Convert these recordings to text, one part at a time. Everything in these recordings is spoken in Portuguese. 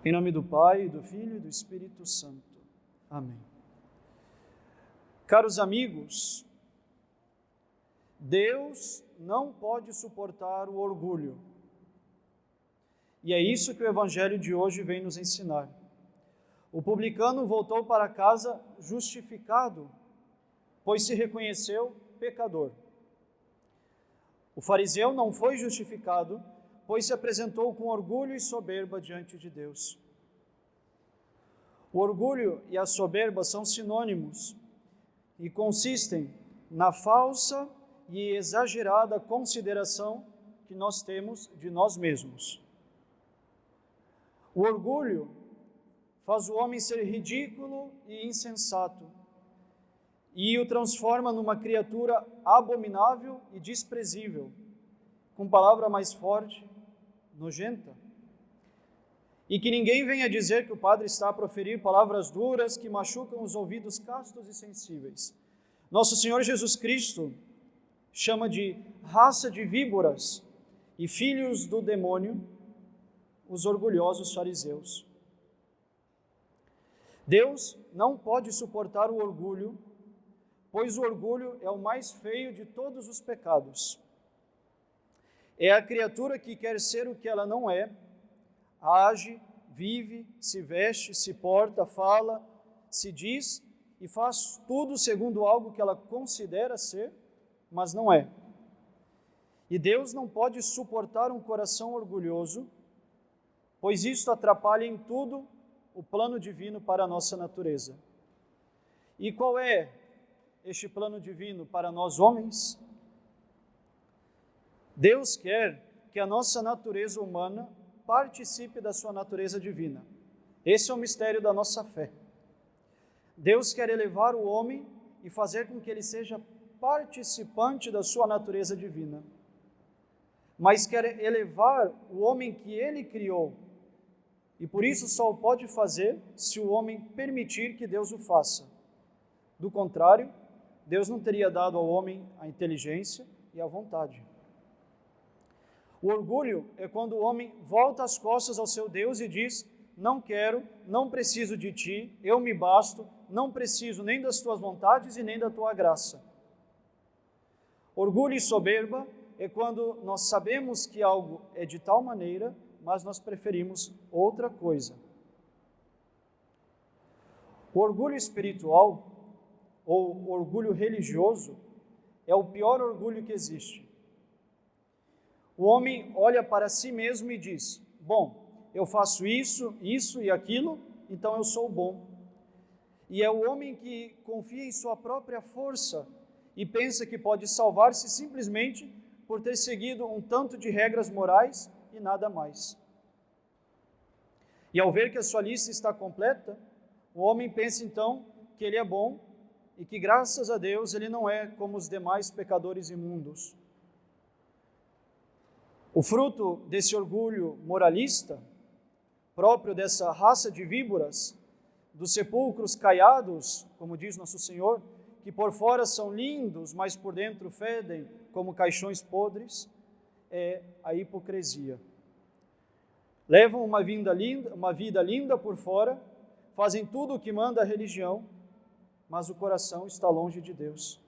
Em nome do Pai, do Filho e do Espírito Santo. Amém. Caros amigos, Deus não pode suportar o orgulho. E é isso que o Evangelho de hoje vem nos ensinar. O publicano voltou para casa justificado, pois se reconheceu pecador. O fariseu não foi justificado, pois se apresentou com orgulho e soberba diante de Deus. O orgulho e a soberba são sinônimos e consistem na falsa e exagerada consideração que nós temos de nós mesmos. O orgulho faz o homem ser ridículo e insensato e o transforma numa criatura abominável e desprezível, com palavra mais forte, nojenta. E que ninguém venha dizer que o padre está a proferir palavras duras que machucam os ouvidos castos e sensíveis. Nosso Senhor Jesus Cristo chama de raça de víboras e filhos do demônio os orgulhosos fariseus. Deus não pode suportar o orgulho, pois o orgulho é o mais feio de todos os pecados. É a criatura que quer ser o que ela não é, age, vive, se veste, se porta, fala, se diz e faz tudo segundo algo que ela considera ser, mas não é. E Deus não pode suportar um coração orgulhoso, pois isto atrapalha em tudo o plano divino para a nossa natureza. E qual é este plano divino para nós homens? Deus quer que a nossa natureza humana participe da sua natureza divina. Esse é o mistério da nossa fé. Deus quer elevar o homem e fazer com que ele seja participante da sua natureza divina. Mas quer elevar o homem que ele criou. E por isso só o pode fazer se o homem permitir que Deus o faça. Do contrário, Deus não teria dado ao homem a inteligência e a vontade. O orgulho é quando o homem volta as costas ao seu Deus e diz: não quero, não preciso de ti, eu me basto, não preciso nem das tuas vontades e nem da tua graça. Orgulho e soberba é quando nós sabemos que algo é de tal maneira, mas nós preferimos outra coisa. O orgulho espiritual, ou orgulho religioso, é o pior orgulho que existe. O homem olha para si mesmo e diz: bom, eu faço isso, isso e aquilo, então eu sou bom. E é o homem que confia em sua própria força e pensa que pode salvar-se simplesmente por ter seguido um tanto de regras morais e nada mais. E ao ver que a sua lista está completa, o homem pensa então que ele é bom e que graças a Deus ele não é como os demais pecadores imundos. O fruto desse orgulho moralista, próprio dessa raça de víboras, dos sepulcros caiados, como diz nosso Senhor, que por fora são lindos, mas por dentro fedem como caixões podres, é a hipocrisia. Levam uma vida linda por fora, fazem tudo o que manda a religião, mas o coração está longe de Deus.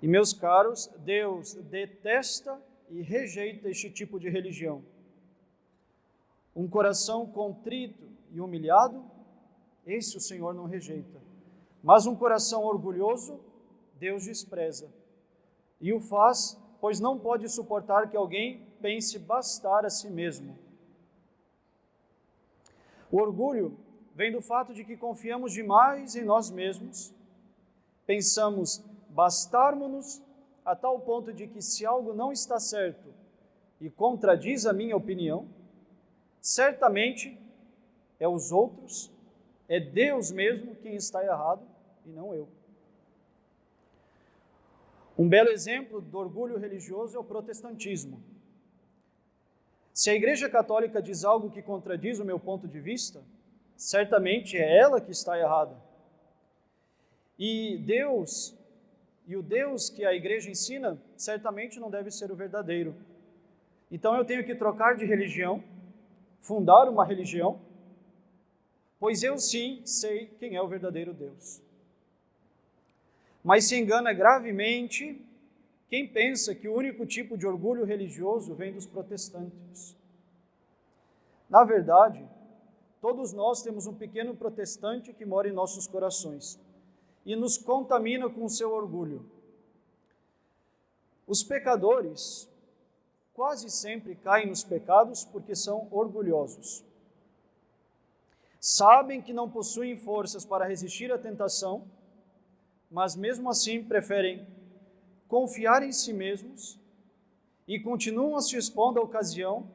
E meus caros, Deus detesta e rejeita este tipo de religião. Um coração contrito e humilhado, esse o Senhor não rejeita. Mas um coração orgulhoso, Deus despreza. E o faz, pois não pode suportar que alguém pense bastar a si mesmo. O orgulho vem do fato de que confiamos demais em nós mesmos, pensamos bastarmos-nos a tal ponto de que se algo não está certo e contradiz a minha opinião, certamente é os outros, é Deus mesmo quem está errado e não eu. Um belo exemplo do orgulho religioso é o protestantismo. Se a Igreja Católica diz algo que contradiz o meu ponto de vista, certamente é ela que está errada. E o Deus que a Igreja ensina, certamente não deve ser o verdadeiro. Então eu tenho que trocar de religião, fundar uma religião, pois eu sim sei quem é o verdadeiro Deus. Mas se engana gravemente quem pensa que o único tipo de orgulho religioso vem dos protestantes. Na verdade, todos nós temos um pequeno protestante que mora em nossos corações e nos contamina com o seu orgulho. Os pecadores quase sempre caem nos pecados porque são orgulhosos. Sabem que não possuem forças para resistir à tentação, mas mesmo assim preferem confiar em si mesmos e continuam a se expondo à ocasião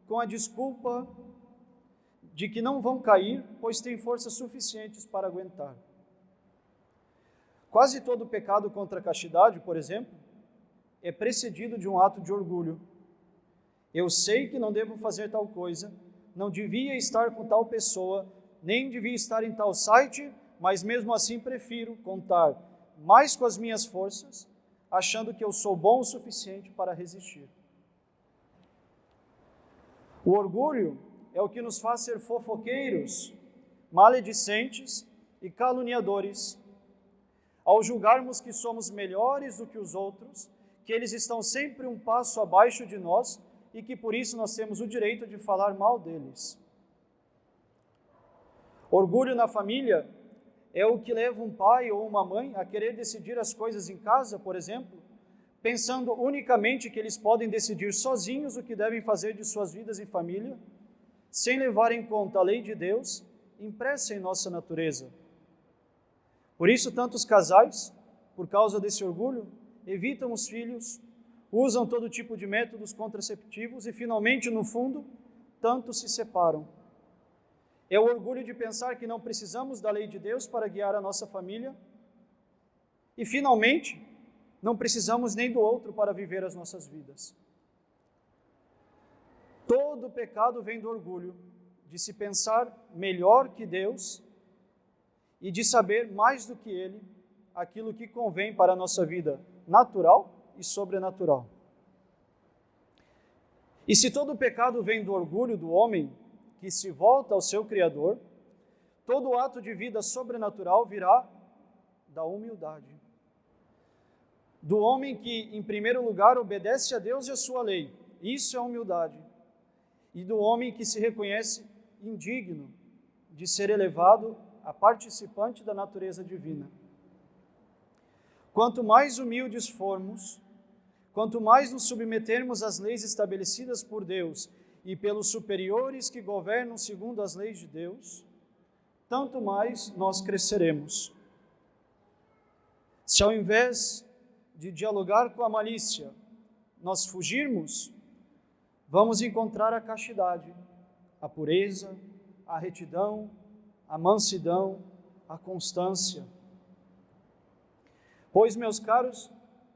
com a desculpa de que não vão cair, pois têm forças suficientes para aguentar. Quase todo pecado contra a castidade, por exemplo, é precedido de um ato de orgulho. Eu sei que não devo fazer tal coisa, não devia estar com tal pessoa, nem devia estar em tal site, mas mesmo assim prefiro contar mais com as minhas forças, achando que eu sou bom o suficiente para resistir. O orgulho é o que nos faz ser fofoqueiros, maledicentes e caluniadores, ao julgarmos que somos melhores do que os outros, que eles estão sempre um passo abaixo de nós e que por isso nós temos o direito de falar mal deles. Orgulho na família é o que leva um pai ou uma mãe a querer decidir as coisas em casa, por exemplo, pensando unicamente que eles podem decidir sozinhos o que devem fazer de suas vidas em família, sem levar em conta a lei de Deus impressa em nossa natureza. Por isso, tantos casais, por causa desse orgulho, evitam os filhos, usam todo tipo de métodos contraceptivos e, finalmente, no fundo, tantos se separam. É o orgulho de pensar que não precisamos da lei de Deus para guiar a nossa família e, finalmente, não precisamos nem do outro para viver as nossas vidas. Todo pecado vem do orgulho de se pensar melhor que Deus e de saber mais do que Ele aquilo que convém para a nossa vida natural e sobrenatural. E se todo pecado vem do orgulho do homem que se volta ao seu Criador, todo ato de vida sobrenatural virá da humildade. Do homem que, em primeiro lugar, obedece a Deus e a sua lei. Isso é humildade. E do homem que se reconhece indigno de ser elevado a participante da natureza divina. Quanto mais humildes formos, quanto mais nos submetermos às leis estabelecidas por Deus e pelos superiores que governam segundo as leis de Deus, tanto mais nós cresceremos. Se ao invés de dialogar com a malícia, nós fugirmos, vamos encontrar a castidade, a pureza, a retidão, a mansidão, a constância. Pois, meus caros,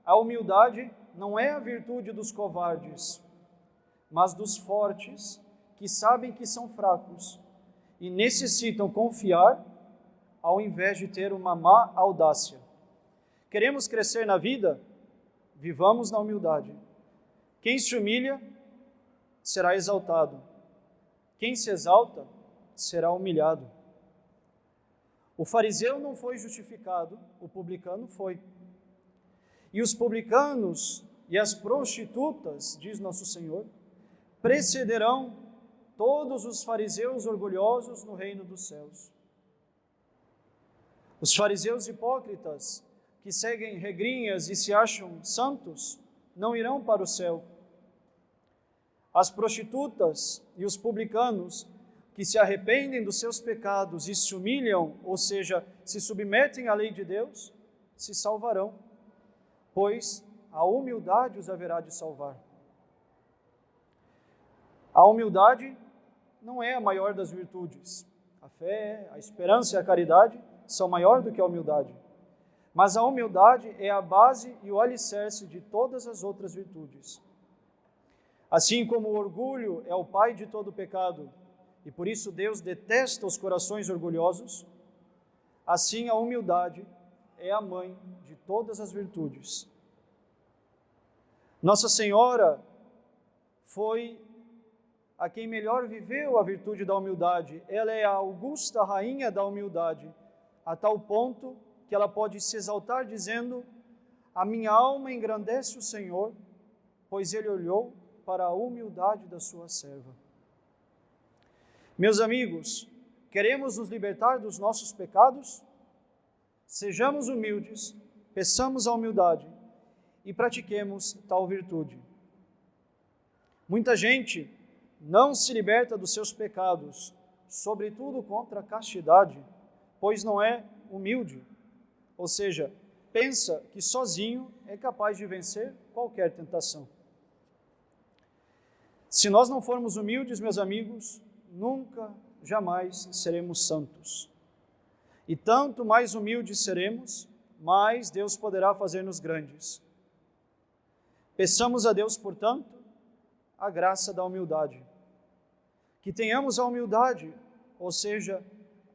a humildade não é a virtude dos covardes, mas dos fortes, que sabem que são fracos e necessitam confiar ao invés de ter uma má audácia. Queremos crescer na vida? Vivamos na humildade. Quem se humilha será exaltado. Quem se exalta será humilhado. O fariseu não foi justificado, o publicano foi. E os publicanos e as prostitutas, diz nosso Senhor, precederão todos os fariseus orgulhosos no reino dos céus. Os fariseus hipócritas, que seguem regrinhas e se acham santos, não irão para o céu. As prostitutas e os publicanos, que se arrependem dos seus pecados e se humilham, ou seja, se submetem à lei de Deus, se salvarão, pois a humildade os haverá de salvar. A humildade não é a maior das virtudes. A fé, a esperança e a caridade são maior do que a humildade. Mas a humildade é a base e o alicerce de todas as outras virtudes. Assim como o orgulho é o pai de todo pecado, e por isso Deus detesta os corações orgulhosos, assim a humildade é a mãe de todas as virtudes. Nossa Senhora foi a quem melhor viveu a virtude da humildade. Ela é a augusta rainha da humildade, a tal ponto que ela pode se exaltar dizendo: a minha alma engrandece o Senhor, pois Ele olhou para a humildade da sua serva. Meus amigos, queremos nos libertar dos nossos pecados? Sejamos humildes, peçamos a humildade e pratiquemos tal virtude. Muita gente não se liberta dos seus pecados, sobretudo contra a castidade, pois não é humilde, ou seja, pensa que sozinho é capaz de vencer qualquer tentação. Se nós não formos humildes, meus amigos, nunca, jamais seremos santos. E tanto mais humildes seremos, mais Deus poderá fazer-nos grandes. Peçamos a Deus, portanto, a graça da humildade. Que tenhamos a humildade, ou seja,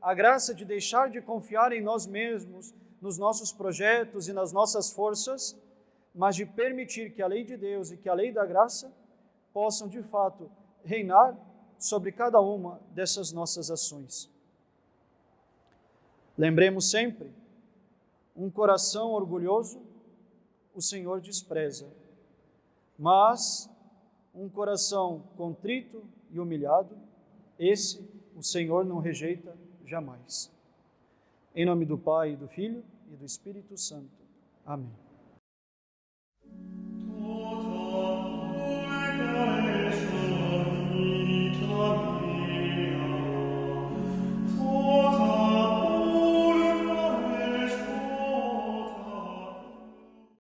a graça de deixar de confiar em nós mesmos, nos nossos projetos e nas nossas forças, mas de permitir que a lei de Deus e que a lei da graça possam, de fato, reinar sobre cada uma dessas nossas ações. Lembremos sempre, um coração orgulhoso o Senhor despreza, mas um coração contrito e humilhado, esse o Senhor não rejeita jamais. Em nome do Pai, do Filho e do Espírito Santo. Amém.